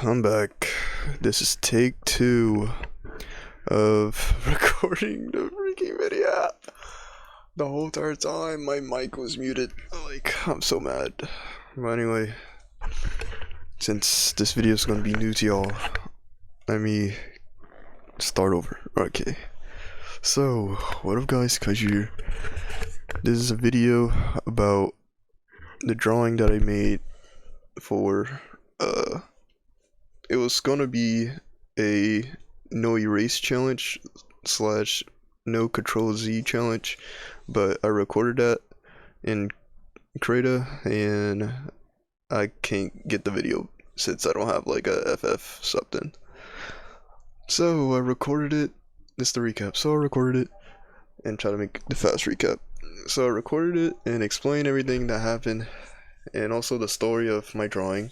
I'm back. This is take 2 of recording the freaking video. The whole entire time my mic was muted. I'm so mad. But anyway, since this video is gonna be new to y'all, let me start over. Okay. So, what up guys, Kaishu here. This is a video about the drawing that I made for, it was gonna be a no erase challenge slash no control Z challenge, but I recorded that in Krita and I can't get the video since I don't have like a FF something. So I recorded it. This is the recap. So I recorded it and try to make the fast recap. So I recorded it and explained everything that happened and also the story of my drawing,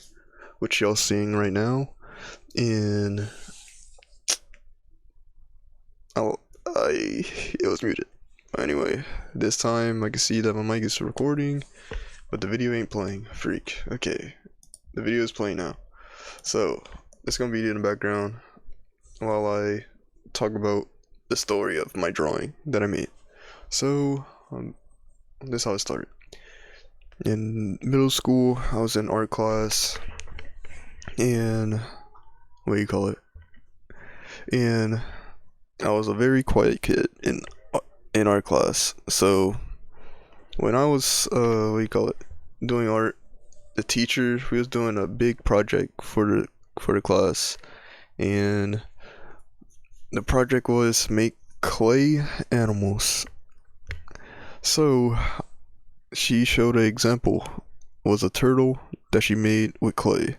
which y'all seeing right now. And it was muted. Anyway, this time I can see that my mic is recording, but the video ain't playing. Freak. Okay, the video is playing now. So it's gonna be in the background while I talk about the story of my drawing that I made. So this is how it started. In middle school, I was in art class, and what do you call it? And I was a very quiet kid in art class. So when I was doing art, the teacher, we was doing a big project for the class, and the project was make clay animals. So she showed an example, was a turtle that she made with clay,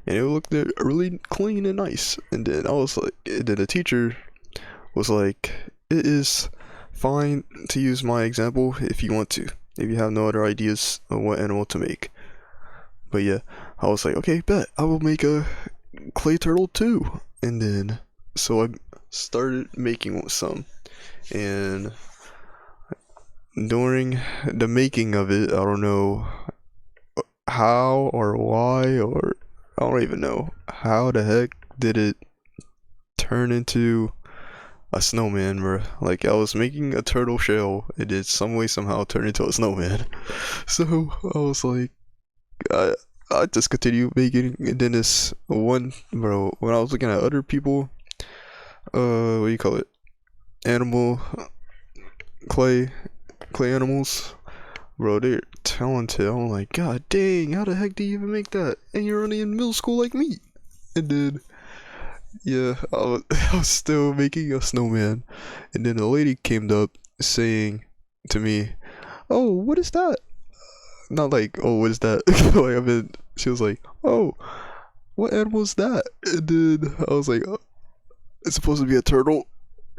and it looked really clean and nice. And then the teacher was like, it is fine to use my example if you want to, if you have no other ideas of what animal to make. But yeah, I was like, okay, bet, I will make a clay turtle too. And then, so I started making some, and during the making of it, I don't know how or why, or I don't even know how the heck did it turn into a snowman, bro. Like, I was making a turtle shell, it did some way somehow turn into a snowman. So I was like, I just continued making, and then this one, bro, when I was looking at other people, what do you call it, animal clay animals, bro, they're talented. I'm like, god dang, how the heck do you even make that, and you're only in middle school like me? And then yeah, I was still making a snowman, and then a lady came up saying to me, "Oh, what is that?" Not like, "Oh, what is that?" She was like, "Oh, what animal is that?" And then I was like, oh, "It's supposed to be a turtle."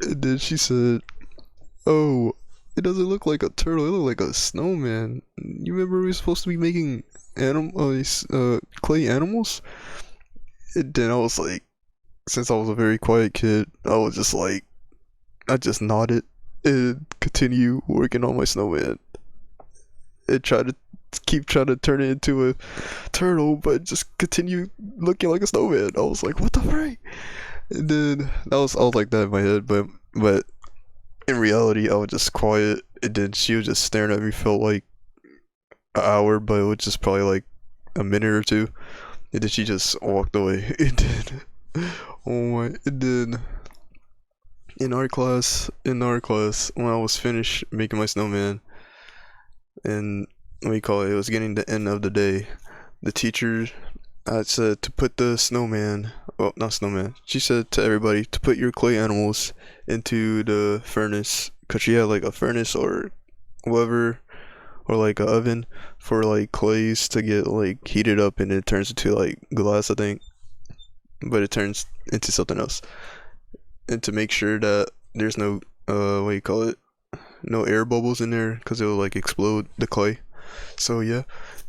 And then she said, "Oh, it doesn't look like a turtle. It looked like a snowman. You remember we were supposed to be making clay animals?" And then I was like, since I was a very quiet kid, I was just like, I just nodded and continue working on my snowman and try to keep trying to turn it into a turtle, but just continue looking like a snowman. I was like, what the frick? And then I was like that in my head, but in reality, I was just quiet. And then she was just staring at me, felt like an hour, but it was just probably like a minute or two. And then she just walked away. And then, oh my, and then in art class, when I was finished making my snowman, and what do you call it, it was getting the end of the day, the teacher said to put the snowman, well, not snowman, she said to everybody to put your clay animals into the furnace, because she had like a furnace or whatever, or like a oven for like clays to get like heated up, and it turns into like glass, I think, but it turns into something else. And to make sure that there's no what do you call it, no air bubbles in there, because it will like explode the clay. So yeah,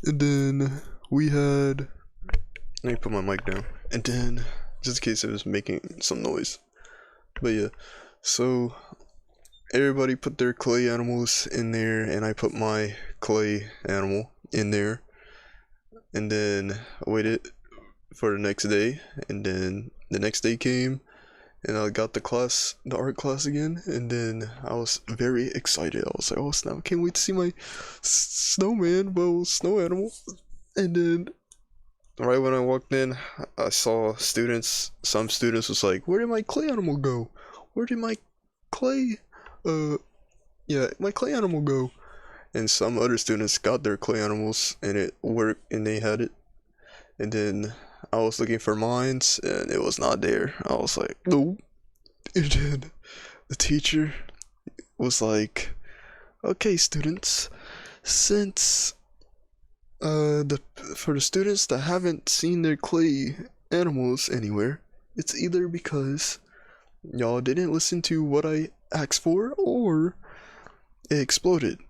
and then we had, let me put my mic down, and then just in case it was making some noise. But yeah, so everybody put their clay animals in there, and I put my clay animal in there, and then I waited for the next day, and then the next day came, and I got the art class again, and then I was very excited. I was like, oh snap, I can't wait to see my snowman, well, snow animal. And then right when I walked in, I saw some students was like, where did my clay animal go? Where did my clay, uh, yeah, my clay animal go? And some other students got their clay animals and it worked and they had it. And then I was looking for mines and it was not there. I was like, no. And then the teacher was like, okay, students, since the for the students that haven't seen their clay animals anywhere, it's either because y'all didn't listen to what I asked for or it exploded,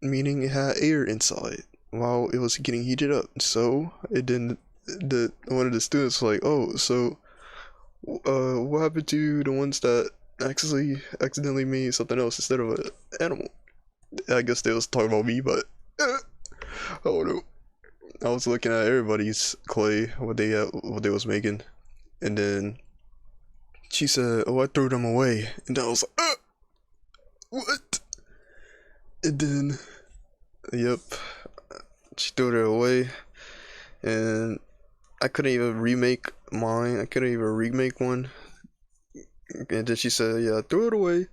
meaning it had air inside while it was getting heated up. So it didn't. The one of the students was like, oh, so what happened to the ones that accidentally made something else instead of an animal? I guess they was talking about me, but I don't know. I was looking at everybody's clay, what they was making, and then she said, "Oh, I threw them away," and I was like, "What?" And then, yep, she threw it away, and I couldn't even remake mine. I couldn't even remake one. And then she said, "Yeah, throw it away."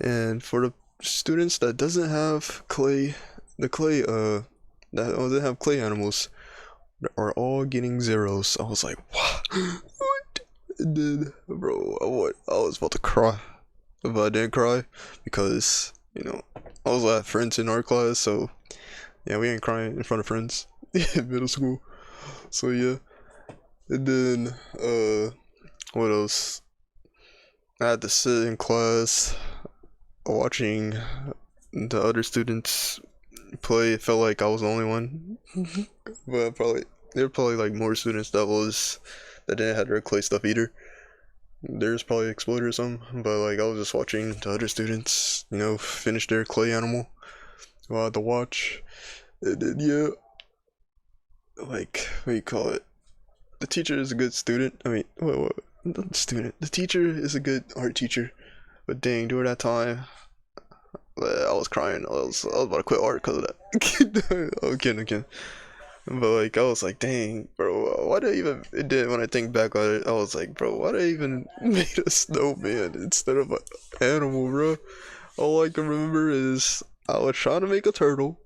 And for the students that doesn't have clay, that doesn't have clay animals, are all getting zeros. I was like, what? What? And then, bro, I was about to cry, but I didn't cry because I was at friends in art class, so yeah, we ain't crying in front of friends in middle school. So yeah, and then what else? I had to sit in class watching the other students play. It felt like I was the only one, but probably there were probably like more students that didn't have their clay stuff either. There's probably exploded or something, but like I was just watching the other students, finish their clay animal. Well, I had to watch, and then yeah, like what do you call it? The teacher is a good student. I mean, what? Not the student. The teacher is a good art teacher, but dang, during that time, I was crying. I was about to quit art because of that. I'm kidding. But like I was like, dang, bro, why did I even? It did when I think back on it. I was like, bro, why did I even made a snowman instead of an animal, bro? All I can remember is I was trying to make a turtle,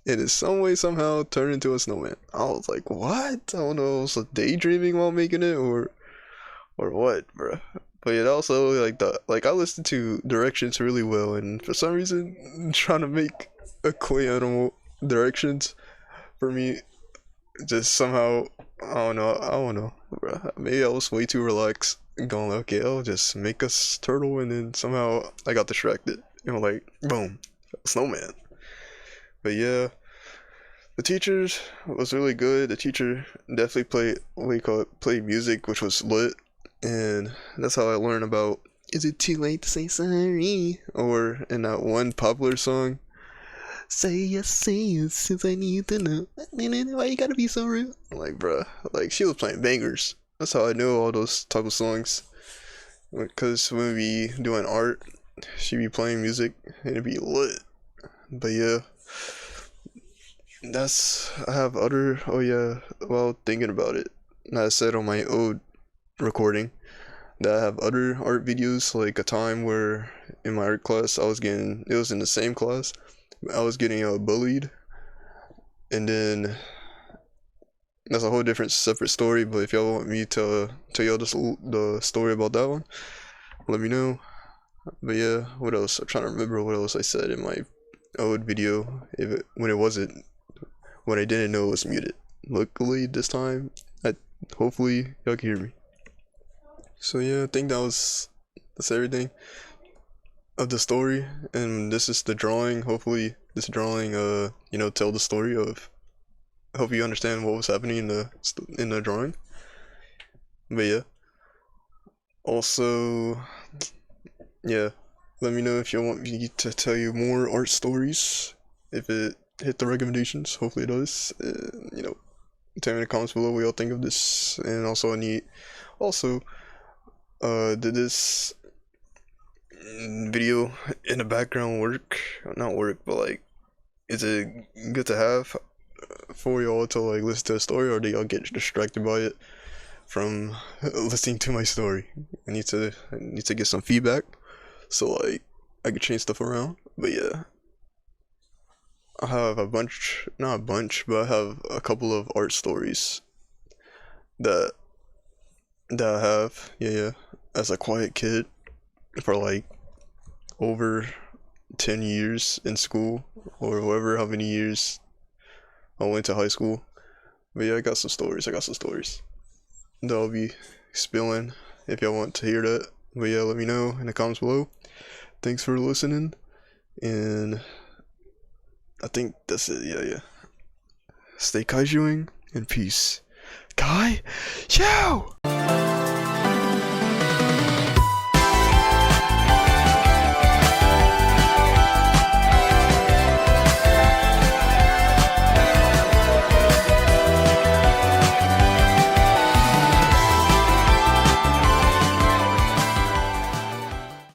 and in some way somehow turned into a snowman. I was like, what? I don't know. I was daydreaming while making it, or what, bro? But it also like I listened to directions really well, and for some reason, trying to make a clay animal directions for me just somehow I don't know, bro. Maybe I was way too relaxed, going like, okay, I'll just make us turtle, and then somehow I got distracted. Like boom, snowman. But yeah, the teachers was really good. The teacher definitely played what you call it, played music, which was lit, and that's how I learned about. Is it too late to say sorry? Or in that one popular song, say yes, since I need to know. Why you gotta be so rude? Like, bruh, like she was playing bangers. That's how I know all those type of songs. Because when we doing art, she be playing music and it'd be lit. But yeah, I have other, oh yeah, well, thinking about it, I said on my old recording that I have other art videos, like a time where in my art class it was in the same class, I was getting bullied, and then that's a whole different separate story. But if y'all want me to tell y'all the story about that one, let me know. But yeah, what else? I'm trying to remember what else I said in my old video when I didn't know it was muted. Luckily this time, hopefully y'all can hear me. So yeah, I think that's everything of the story, and this is the drawing. Hopefully this drawing tell the story of. I hope you understand what was happening in the drawing. But yeah, also yeah, let me know if you want me to tell you more art stories. If it hit the recommendations, hopefully it does. Tell me in the comments below what y'all think of this. And also also, did this video in the background work? Not work, but like, is it good to have for y'all to like listen to a story, or do y'all get distracted by it from listening to my story? I need to get some feedback, so like I can change stuff around. But yeah, I have a bunch, not a bunch, but I have a couple of art stories that I have. Yeah, as a quiet kid for like over 10 years in school, or however how many years I went to high school. But yeah, I got some stories. That I'll be spilling if y'all want to hear that. But yeah, let me know in the comments below. Thanks for listening, and I think that's it. Yeah. Stay kaishuing and peace. Kaishu!